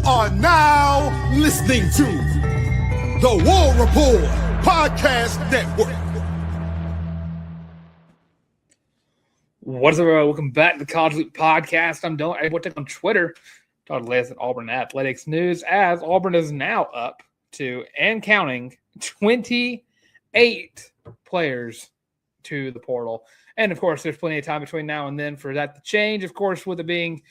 are now listening to the War Report Podcast Network. What's up, everybody? Welcome back to the College Loop Podcast. I'm Dylan. I will take on Twitter. Talk the latest at Auburn athletics news, as Auburn is now up to and counting 28 players to the portal. And of course, there's plenty of time between now and then for that to change. Of course, with it being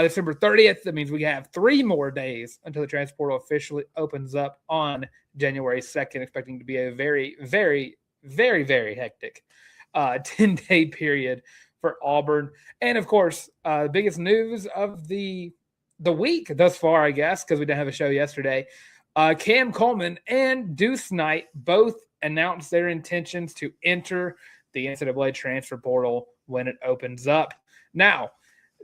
December 30th, that means we have 3 more days until the transfer portal officially opens up on January 2nd, expecting to be a very, very, very, very hectic 10-day period for Auburn. And of course, the biggest news of the week thus far, I guess, because we didn't have a show yesterday, Cam Coleman and Deuce Knight both announced their intentions to enter the NCAA Transfer Portal when it opens up. Now,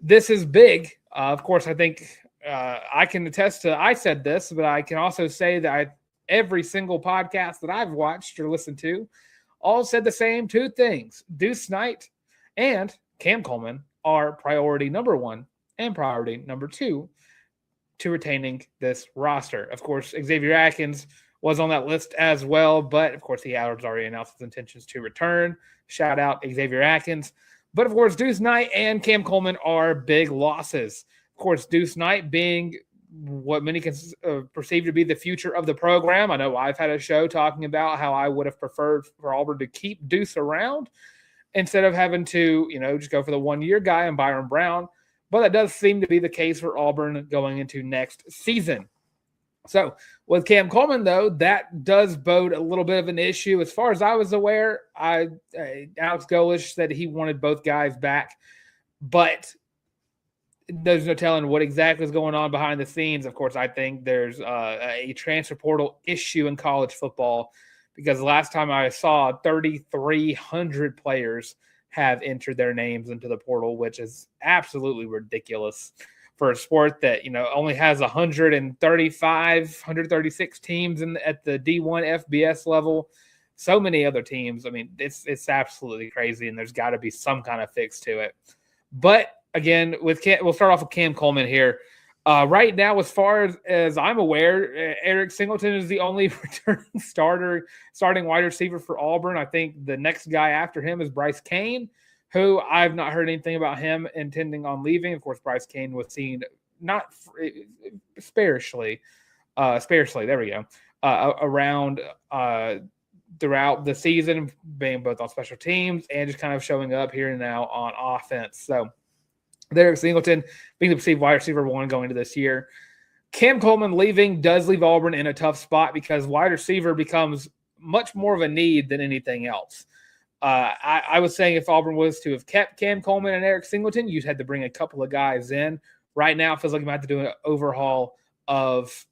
this is big. Of course, I think I can attest to, I said this, but I can also say that every single podcast that I've watched or listened to all said the same 2 things. Deuce Knight and Cam Coleman are priority number 1 and priority number 2 to retaining this roster. Of course, Xavier Atkins was on that list as well, but of course, he has already announced his intentions to return. Shout out Xavier Atkins. But of course, Deuce Knight and Cam Coleman are big losses. Of course, Deuce Knight being what many can perceive to be the future of the program. I know I've had a show talking about how I would have preferred for Auburn to keep Deuce around instead of having to, just go for the 1-year guy and Byron Brown. But that does seem to be the case for Auburn going into next season. So with Cam Coleman, though, that does bode a little bit of an issue. As far as I was aware, Alex Golesh said he wanted both guys back, but there's no telling what exactly is going on behind the scenes. Of course, I think there's a transfer portal issue in college football because last time I saw 3,300 players have entered their names into the portal, which is absolutely ridiculous for a sport that, only has 136 teams at the D1 FBS level. So many other teams. I mean, it's absolutely crazy, and there's got to be some kind of fix to it. But again, we'll start off with Cam Coleman here. Right now, as far as I'm aware, Eric Singleton is the only returning starting wide receiver for Auburn. I think the next guy after him is Bryce Cain, who I've not heard anything about him intending on leaving. Of course, Bryce Cain was seen not sparsely, there we go, around throughout the season, being both on special teams and just kind of showing up here and now on offense. So Derek Singleton being the perceived wide receiver 1 going into this year. Cam Coleman leaving does leave Auburn in a tough spot because wide receiver becomes much more of a need than anything else. I was saying if Auburn was to have kept Cam Coleman and Eric Singleton, you'd had to bring a couple of guys in. Right now, it feels like you might have to do an overhaul of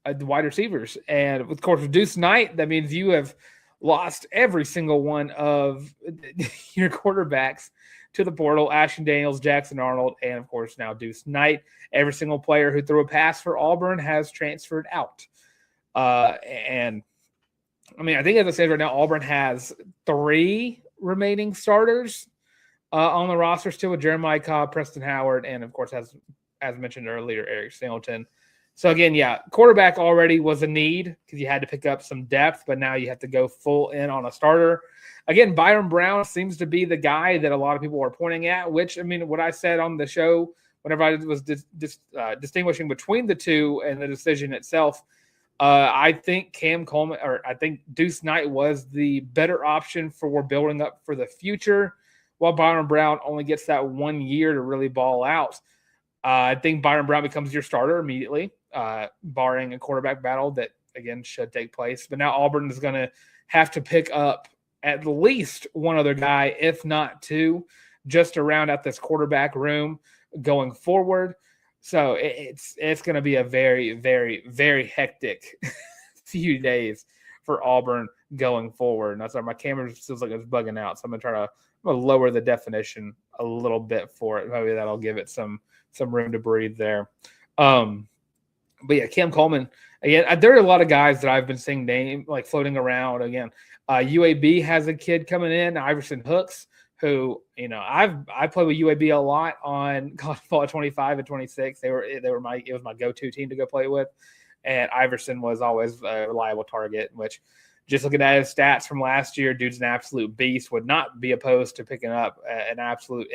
the wide receivers. And, of course, with Deuce Knight, that means you have lost every single one of your quarterbacks to the portal: Ashton Daniels, Jackson Arnold, and, of course, now Deuce Knight. Every single player who threw a pass for Auburn has transferred out. And I mean, I think as I said right now, Auburn has 3 remaining starters on the roster still, with Jeremiah Cobb, Preston Howard, and of course, as mentioned earlier, Eric Singleton. So again, yeah, quarterback already was a need because you had to pick up some depth, but now you have to go full in on a starter. Again, Byron Brown seems to be the guy that a lot of people are pointing at, which, I mean, what I said on the show, whenever I was distinguishing between the two and the decision itself, I think I think Deuce Knight was the better option for building up for the future, while Byron Brown only gets that 1 year to really ball out. I think Byron Brown becomes your starter immediately, barring a quarterback battle that, again, should take place. But now Auburn is going to have to pick up at least one other guy, if not 2, just to round out this quarterback room going forward. So it's going to be a very, very, very hectic few days for Auburn going forward. And that's why my camera feels like it's bugging out. So I'm going to lower the definition a little bit for it. Maybe that'll give it some room to breathe there. But yeah, Cam Coleman, again, there are a lot of guys that I've been seeing floating around. Again, UAB has a kid coming in, Iverson Hooks, who, I played with UAB a lot on college football at 25 and 26. It was my go-to team to go play with. And Iverson was always a reliable target, which just looking at his stats from last year, dude's an absolute beast. Would not be opposed to picking up an absolute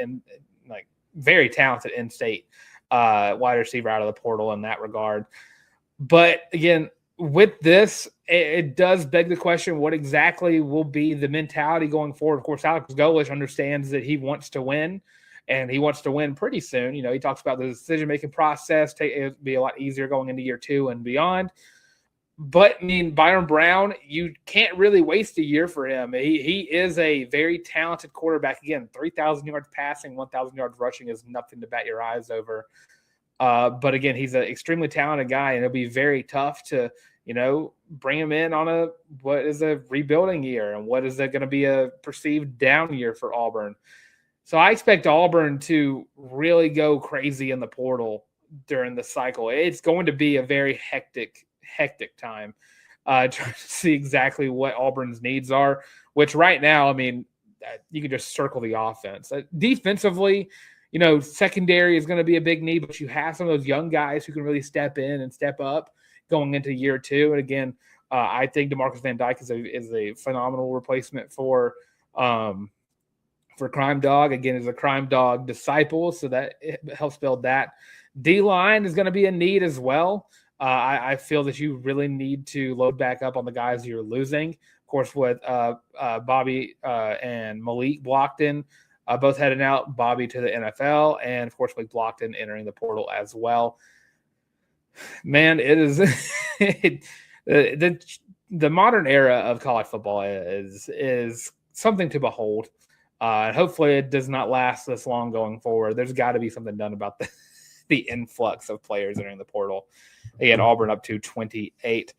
very talented in-state wide receiver out of the portal in that regard. But again, with this, it does beg the question, what exactly will be the mentality going forward? Of course, Alex Golesh understands that he wants to win, and he wants to win pretty soon. He talks about the decision-making process. It'll be a lot easier going into year 2 and beyond. But, Byron Brown, you can't really waste a year for him. He is a very talented quarterback. Again, 3,000 yards passing, 1,000 yards rushing is nothing to bat your eyes over. But, again, he's an extremely talented guy, and it'll be very tough to, bring him in on what is a rebuilding year, and what is going to be a perceived down year for Auburn. So I expect Auburn to really go crazy in the portal during the cycle. It's going to be a very hectic time trying to see exactly what Auburn's needs are, which right now, you can just circle the offense. Defensively, secondary is going to be a big need, but you have some of those young guys who can really step in and step up going into year 2. And again, I think DeMarcus Van Dyke is a phenomenal replacement for Crime Dog. Again, is a Crime Dog disciple, so that it helps build that. D-line is going to be a need as well. I feel that you really need to load back up on the guys you're losing. Of course, with Bobby and Malik Blockton both heading out, Bobby to the NFL, and of course, Malik Blockton entering the portal as well. Man, it is the modern era of college football is something to behold. Hopefully, it does not last this long going forward. There's got to be something done about the influx of players entering the portal. Again, Auburn up to 28.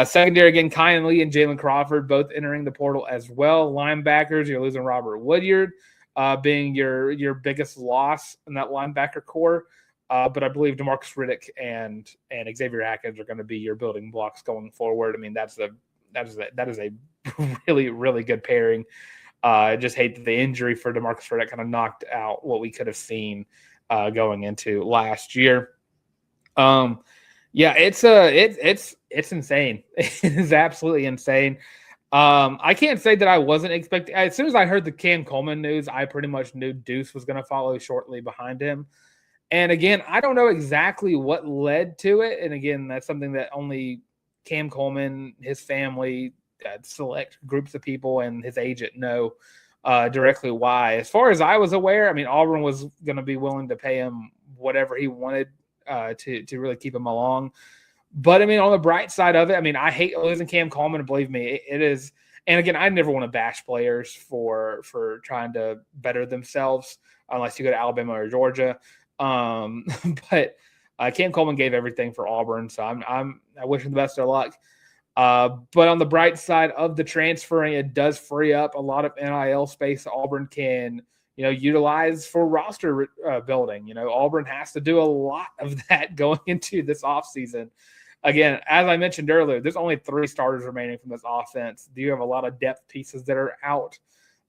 Secondary, again, Kyan Lee and Jalen Crawford both entering the portal as well. Linebackers, you're losing Robert Woodyard, being your biggest loss in that linebacker core. But I believe DeMarcus Riddick and Xavier Atkins are going to be your building blocks going forward. That is a really, really good pairing. I just hate that the injury for DeMarcus Riddick kind of knocked out what we could have seen going into last year. It's insane. It is absolutely insane. I can't say that I wasn't expecting. As soon as I heard the Cam Coleman news, I pretty much knew Deuce was going to follow shortly behind him. And again, I don't know exactly what led to it. And again, that's something that only Cam Coleman, his family, select groups of people, and his agent know directly why. As far as I was aware, Auburn was going to be willing to pay him whatever he wanted to really keep him along. But on the bright side of it, I hate losing Cam Coleman. Believe me, it is. And again, I never want to bash players for trying to better themselves, unless you go to Alabama or Georgia. But Cam Coleman gave everything for Auburn, so I wish him the best of luck. But on the bright side of the transferring, it does free up a lot of NIL space Auburn can, utilize for roster building. Auburn has to do a lot of that going into this offseason. Again, as I mentioned earlier, there's only 3 starters remaining from this offense. Do you have a lot of depth pieces that are out?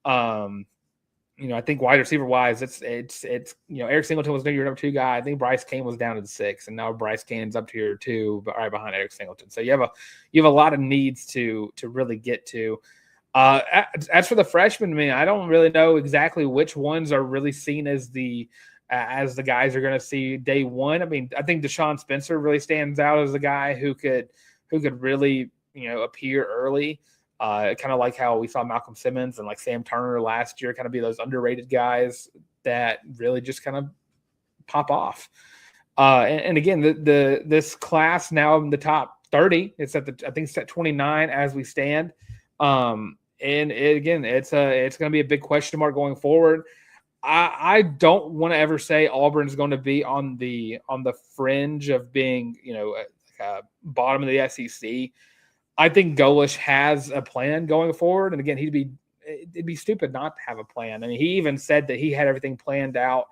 I think wide receiver wise, it's Eric Singleton was your number 2 guy. I think Bryce Kane was down to the 6, and now Bryce Kane's up to your 2, but right behind Eric Singleton. So you have a lot of needs to really get to. As for the freshmen, I don't really know exactly which ones are really seen as the guys are going to see day one. I think Deshaun Spencer really stands out as a guy who could really appear early. Kind of like how we saw Malcolm Simmons and like Sam Turner last year, kind of be those underrated guys that really just kind of pop off. And again, this class now in the top 30, I think it's at 29 as we stand. And it's going to be a big question mark going forward. I don't want to ever say Auburn's going to be on the fringe of being, bottom of the SEC. I think Golesh has a plan going forward. And again, it'd be stupid not to have a plan. He even said that he had everything planned out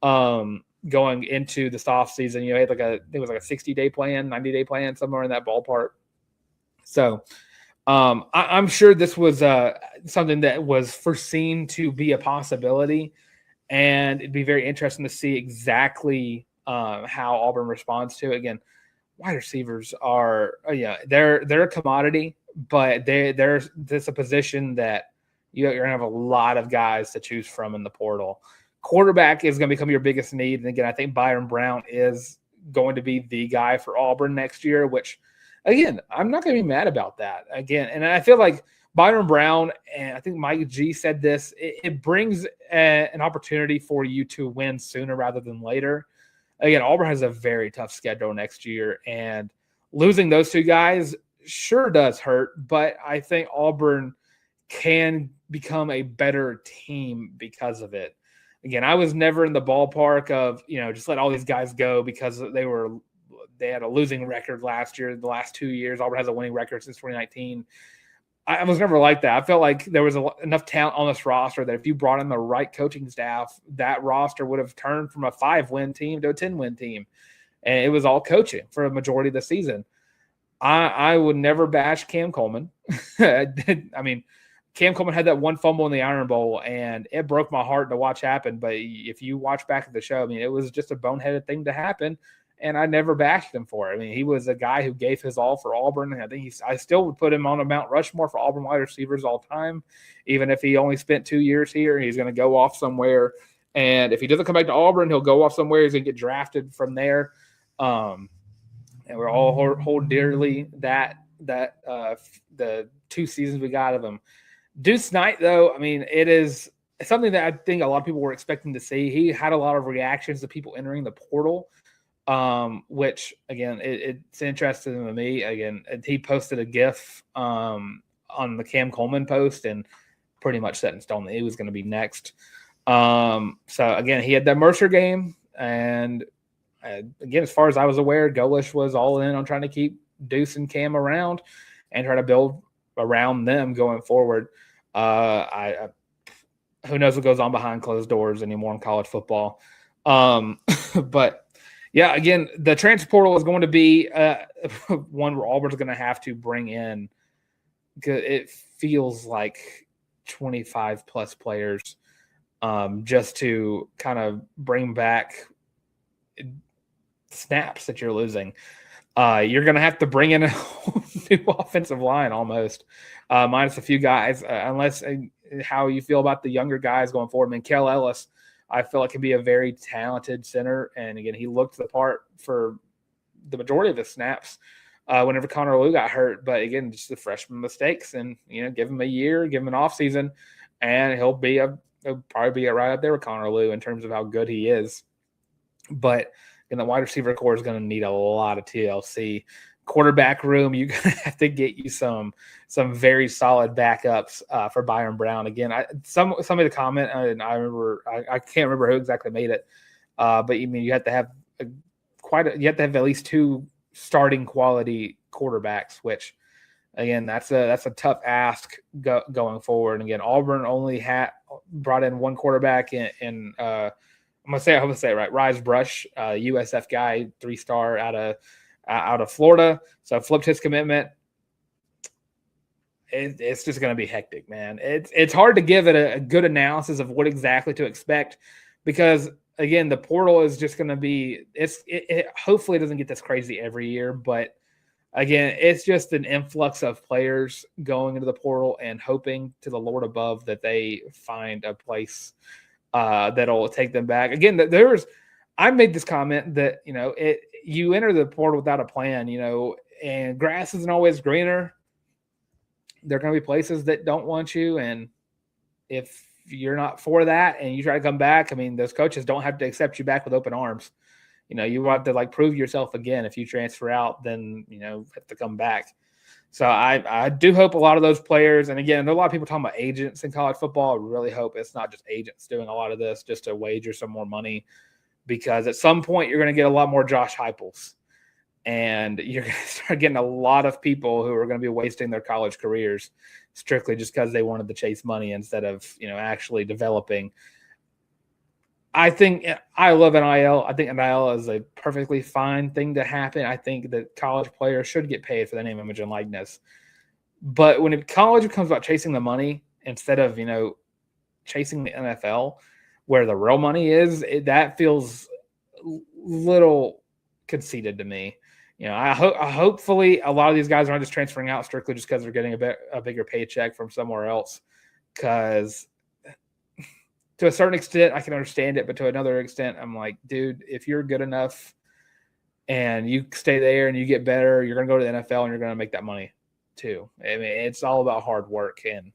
going into this offseason. He had I think it was like a 60-day plan, 90-day plan, somewhere in that ballpark. So I'm sure this was something that was foreseen to be a possibility, and it'd be very interesting to see exactly how Auburn responds to it. Again, wide receivers are, they're a commodity, but there's a position that you're going to have a lot of guys to choose from in the portal. Quarterback is going to become your biggest need. And again, I think Byron Brown is going to be the guy for Auburn next year, which, again, I'm not going to be mad about that. Again, and I feel like Byron Brown, and I think Mike G said this, it brings an opportunity for you to win sooner rather than later. Again, Auburn has a very tough schedule next year, and losing those two guys sure does hurt, but I think Auburn can become a better team because of it. Again, I was never in the ballpark of, just let all these guys go because they had a losing record last year. The last 2 years, Auburn has a winning record since 2019. I was never like that. I felt like there was enough talent on this roster that if you brought in the right coaching staff, that roster would have turned from a 5-win team to a 10-win team. And it was all coaching for a majority of the season. I would never bash Cam Coleman. I mean, Cam Coleman had that one fumble in the Iron Bowl, and it broke my heart to watch happen. But if you watch back at the show, I mean, it was just a boneheaded thing to happen, and I never bashed him for it. I mean, he was a guy who gave his all for Auburn, and I think I still would put him on a Mount Rushmore for Auburn wide receivers all time, even if he only spent 2 years here. He's going to go off somewhere, and if he doesn't come back to Auburn, he'll go off somewhere. He's going to get drafted from there. And we're all hold dearly that the 2 seasons we got of him. Deuce Knight, though, I mean, it is something that I think a lot of people were expecting to see. He had a lot of reactions to people entering the portal, which, again, it's interesting to me. Again, he posted a GIF on the Cam Coleman post and pretty much set in stone that he was going to be next. So, again, he had that Mercer game. And, again, as far as I was aware, Golesh was all in on trying to keep Deuce and Cam around and try to build around them going forward. Who knows what goes on behind closed doors anymore in college football. But yeah, again, the transfer portal is going to be one where Auburn's going to have to bring in, it feels like 25 plus players just to kind of bring back snaps that you're losing. You're going to have to bring in a whole new offensive line almost, minus a few guys, unless how you feel about the younger guys going forward. I mean, Kel Ellis, I feel like can be a very talented center. And again, he looked the part for the majority of the snaps whenever Connor Lew got hurt. But again, just the freshman mistakes, and, give him a year, give him an off season, and he'll probably be right up there with Connor Lew in terms of how good he is. But the wide receiver core is going to need a lot of TLC. Quarterback room, you're going to have to get you some very solid backups for Byron Brown. Again, somebody comment, and I remember I can't remember who exactly made it, but you have to have you have to have at least 2 starting quality quarterbacks, which, again, that's a tough ask going forward. And again, Auburn only brought in one quarterback in I'm gonna say it right. Rise Brush, USF guy, 3-star out of Florida. So flipped his commitment. It's just gonna be hectic, man. It's hard to give it a good analysis of what exactly to expect, because, again, the portal is just gonna be. It hopefully doesn't get this crazy every year, but again, it's just an influx of players going into the portal and hoping to the Lord above that they find a place that'll take them back. Again, I made this comment that, you enter the portal without a plan, and grass isn't always greener. There are going to be places that don't want you. And if you're not for that and you try to come back, I mean, those coaches don't have to accept you back with open arms. You want to prove yourself again. If you transfer out, then, have to come back. So I do hope a lot of those players, and again, a lot of people talking about agents in college football. I really hope it's not just agents doing a lot of this just to wager some more money, because at some point you're going to get a lot more Josh Heupels, and you're going to start getting a lot of people who are going to be wasting their college careers strictly just because they wanted to chase money instead of, actually developing. I think I love NIL. I think NIL is a perfectly fine thing to happen. I think that college players should get paid for the name, image, and likeness. But when college becomes about chasing the money instead of, chasing the NFL, where the real money is, that feels little conceited to me. Hopefully a lot of these guys aren't just transferring out strictly just because they're getting a bigger paycheck from somewhere else. Because to a certain extent, I can understand it, but to another extent, I'm like, dude, if you're good enough and you stay there and you get better, you're going to go to the NFL and you're going to make that money too. I mean, it's all about hard work, and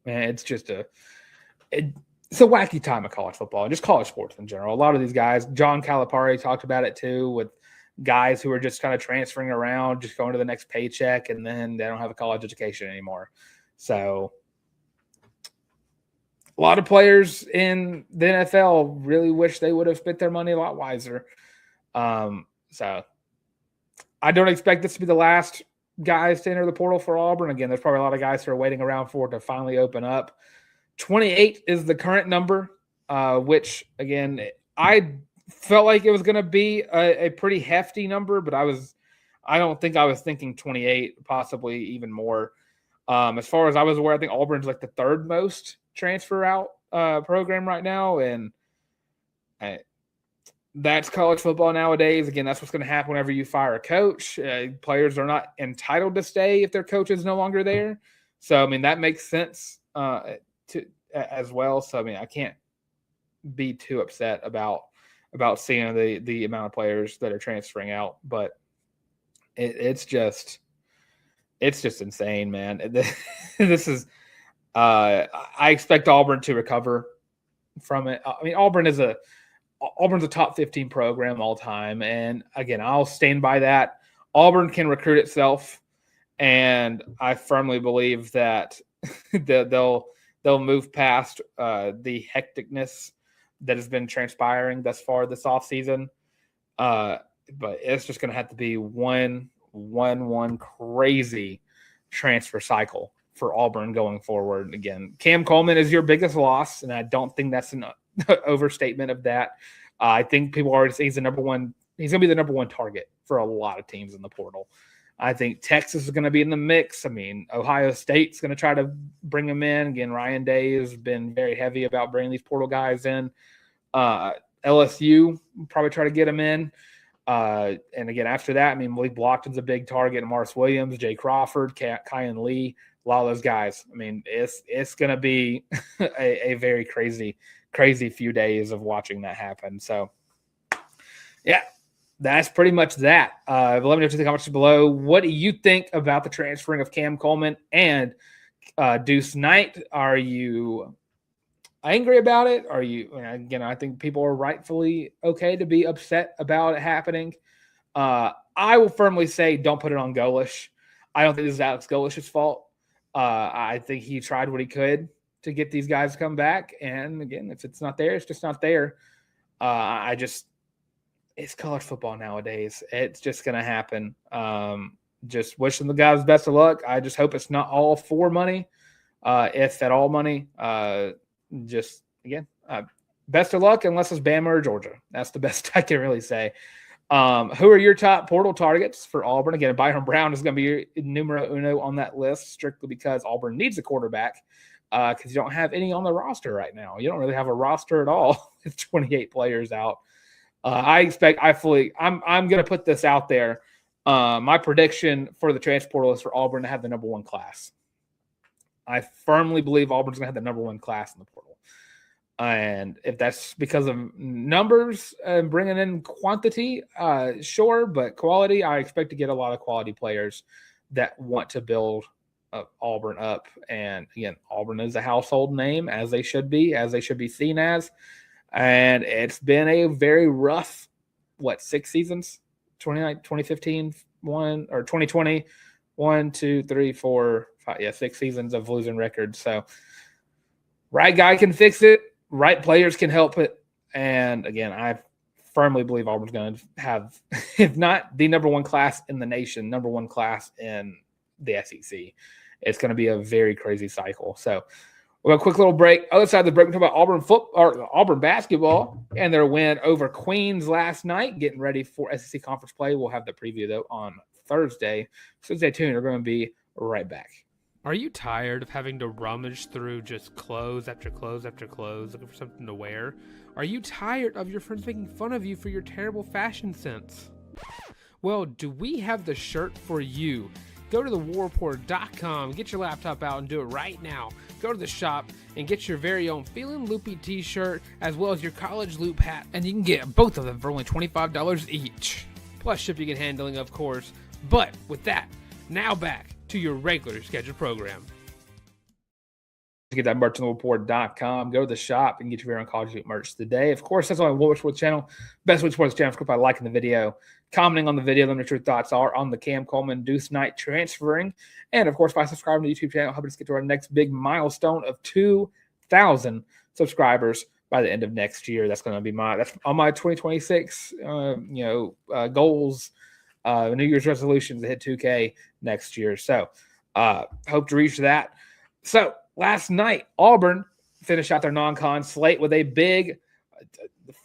man, it's just it's a wacky time of college football and just college sports in general. A lot of these guys, John Calipari talked about it too, with guys who are just kind of transferring around, just going to the next paycheck, and then they don't have a college education anymore. So a lot of players in the NFL really wish they would have spent their money a lot wiser. So I don't expect this to be the last guys to enter the portal for Auburn. Again, there's probably a lot of guys who are waiting around for it to finally open up. 28 is the current number, which, again, I felt like it was going to be a pretty hefty number, but I don't think I was thinking 28, possibly even more. As far as I was aware, I think Auburn's like the third most transfer out program right now, and that's college football nowadays. Again, that's what's going to happen whenever you fire a coach. Players are not entitled to stay if their coach is no longer there. So, I mean, that makes sense as well. So, I mean, I can't be too upset about seeing the amount of players that are transferring out, but it's just insane, man. This is I expect Auburn to recover from it. I mean, Auburn's a top 15 program all time, and again, I'll stand by that. Auburn can recruit itself, and I firmly believe that they'll move past the hecticness that has been transpiring thus far this offseason. But it's just going to have to be one crazy transfer cycle for Auburn going forward. Again, Cam Coleman is your biggest loss, and I don't think that's an overstatement of that. I think people already say he's the number one. He's going to be the number one target for a lot of teams in the portal. I think Texas is going to be in the mix. I mean, Ohio State's going to try to bring him in. Again, Ryan Day has been very heavy about bringing these portal guys in. LSU will probably try to get him in. And again, after that, I mean, Malik Blockton's a big target. Morris Williams, Jay Crawford, Kyan Lee, a lot of those guys. I mean, it's going to be a very crazy few days of watching that happen. So, yeah. That's pretty much that. Let me know what you think, comments below. What do you think about the transferring of Cam Coleman and Deuce Knight? Are you angry about it? Are you, again, I think people are rightfully okay to be upset about it happening. I will firmly say don't put it on Golesh. I don't think this is Alex Golesh's fault. I think he tried what he could to get these guys to come back. And again, if it's not there, it's just not there. It's college football nowadays. It's just going to happen. Just wishing the guys best of luck. I just hope it's not all for money, if at all money. Best of luck unless it's Bama or Georgia. That's the best I can really say. Who are your top portal targets for Auburn? Again, Byron Brown is going to be numero uno on that list strictly because Auburn needs a quarterback because you don't have any on the roster right now. You don't really have a roster at all with 28 players out. I'm going to put this out there. My prediction for the transfer portal is for Auburn to have the number one class. I firmly believe Auburn's going to have the number one class in the portal. And if that's because of numbers and bringing in quantity, sure, but quality, I expect to get a lot of quality players that want to build Auburn up. And again, Auburn is a household name, as they should be seen as. And it's been a very rough, 6 seasons? 2015, 2020, 1, 2, 3, 4, 5, 6 seasons of losing records. So, right guy can fix it. Right players can help it. And again, I firmly believe Auburn's going to have, if not the number one class in the nation, number one class in the SEC. It's going to be a very crazy cycle. So, we'll have a quick little break. Other side of the break, we talk about Auburn basketball and their win over Queens last night, getting ready for SEC conference play. We'll have the preview, though, on Thursday. So stay tuned. We're going to be right back. Are you tired of having to rummage through just clothes after clothes after clothes looking for something to wear? Are you tired of your friends making fun of you for your terrible fashion sense? Well, do we have the shirt for you? Go to thewarreport.com, get your laptop out and do it right now. Go to the shop and get your very own Feelin' Loopy t-shirt as well as your college loop hat, and you can get both of them for only $25 each. Plus shipping and handling, of course. But with that, now back to your regular scheduled program. To get that merch on thewarreport.com, go to the shop and get your very own college loop merch today. Of course, that's on my War Sports channel. Best way to support this channel is by liking the video, commenting on the video, let me know what your thoughts are on the Cam Coleman Deuce Knight transferring, and of course by subscribing to the YouTube channel, helping us get to our next big milestone of 2,000 subscribers by the end of next year. That's going to be that's on my 2026 goals, New Year's resolutions to hit 2K next year. So hope to reach that. So last night, Auburn finished out their non-con slate with a big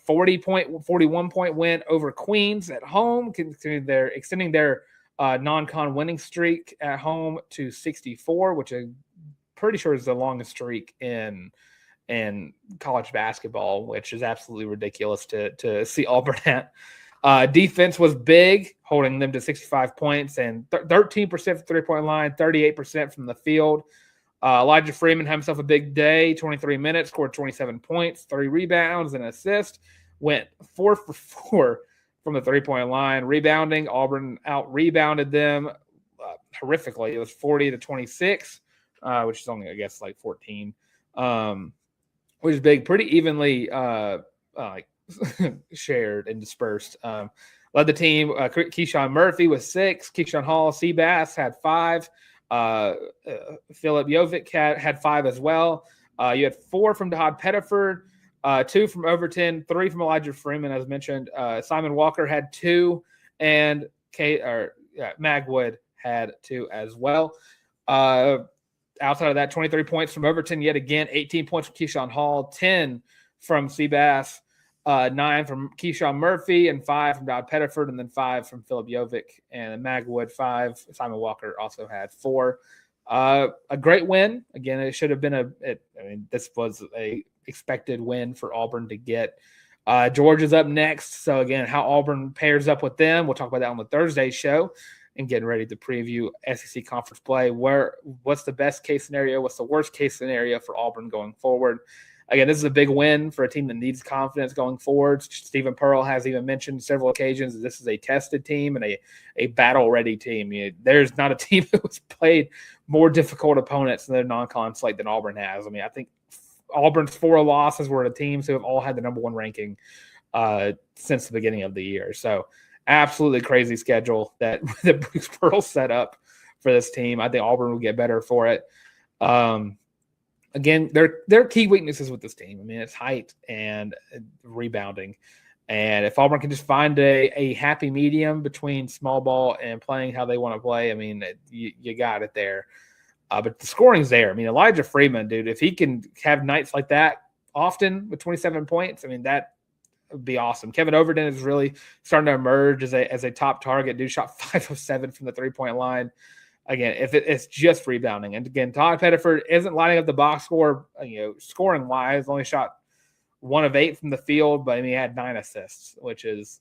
41-point win over Queens at home, extending their non-con winning streak at home to 64, which I'm pretty sure is the longest streak in college basketball, which is absolutely ridiculous to see Auburn at. Defense was big, holding them to 65 points and 13% from three-point line, 38% from the field. Elijah Freeman had himself a big day, 23 minutes, scored 27 points, 3 rebounds, and an assist. Went 4 for 4 from the three-point line. Rebounding, Auburn out-rebounded them horrifically. It was 40-26, which is only, I guess, like 14, which is big. Pretty evenly shared and dispersed. Led the team, Keyshawn Murphy with 6. Keyshawn Hall, Seabass had 5. Philip Jovic had 5 as well. You had 4 from Todd Pettiford, 2 from Overton, 3 from Elijah Freeman, as mentioned. Simon Walker had 2, and Magwood had 2 as well. Outside of that, 23 points from Overton yet again, 18 points from Keyshawn Hall, 10 from Seabass, 9 from Keyshawn Murphy, and 5 from Todd Pettiford, and then 5 from Philip Jovic, and Magwood 5. Simon Walker also had 4. A great win. Again, it should have been this was a expected win for Auburn to get. Georgia's up next. So again, how Auburn pairs up with them, we'll talk about that on the Thursday show, and getting ready to preview SEC conference play. What's the best case scenario? What's the worst case scenario for Auburn going forward? Again, this is a big win for a team that needs confidence going forward. Stephen Pearl has even mentioned several occasions that this is a tested team and a battle-ready team. There's not a team that has played more difficult opponents in their non-con slate than Auburn has. I think Auburn's 4 losses were to teams who have all had the number 1 ranking since the beginning of the year. So absolutely crazy schedule that Bruce Pearl set up for this team. I think Auburn will get better for it. Again, there are key weaknesses with this team. It's height and rebounding. And if Auburn can just find a happy medium between small ball and playing how they want to play, you got it there. But the scoring's there. Elijah Freeman, dude, if he can have nights like that often with 27 points, that would be awesome. Kevin Overton is really starting to emerge as a top target. Dude shot 5 of 7 from the three-point line. Again, if it's just rebounding. And again, Todd Pettiford isn't lining up the box score, scoring-wise, only shot 1 of 8 from the field, but he had 9 assists, which is,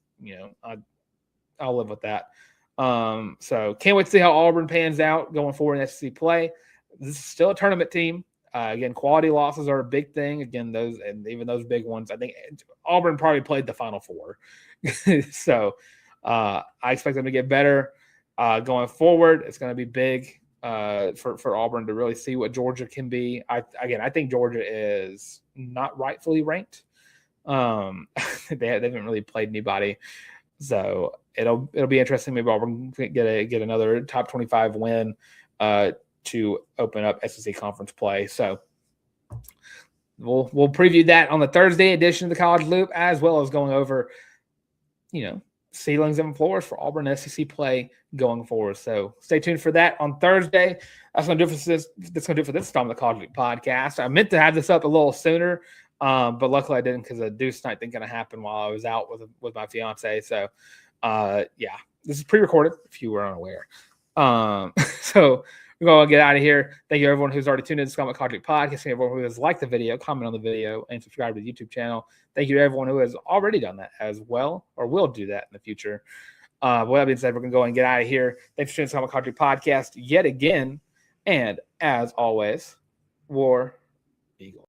I'll live with that. So can't wait to see how Auburn pans out going forward in SEC play. This is still a tournament team. Again, quality losses are a big thing. Again, even those big ones, I think Auburn probably played the Final Four. So I expect them to get better. Going forward, it's going to be big for Auburn to really see what Georgia can be. I think Georgia is not rightfully ranked. They haven't really played anybody, so it'll be interesting. Maybe Auburn can get another top 25 win to open up SEC conference play. So we'll preview that on the Thursday edition of the College Loop, as well as going over, ceilings and floors for Auburn SEC play going forward. So stay tuned for that on Thursday. That's going to do for this. That's going to do for this time of the College League podcast. I meant to have this up a little sooner, but luckily I didn't because a Deuce night thing going to happen while I was out with my fiance. So, this is pre-recorded if you were unaware. So We're going to get out of here. Thank you, everyone who's already tuned in to Scott McCautry Podcast. Thank you, everyone who has liked the video, comment on the video, and subscribe to the YouTube channel. Thank you to everyone who has already done that as well, or will do that in the future. With that being said, we're going to go and get out of here. Thanks for tuning in to Scott McCautry Podcast yet again. And as always, War Eagle.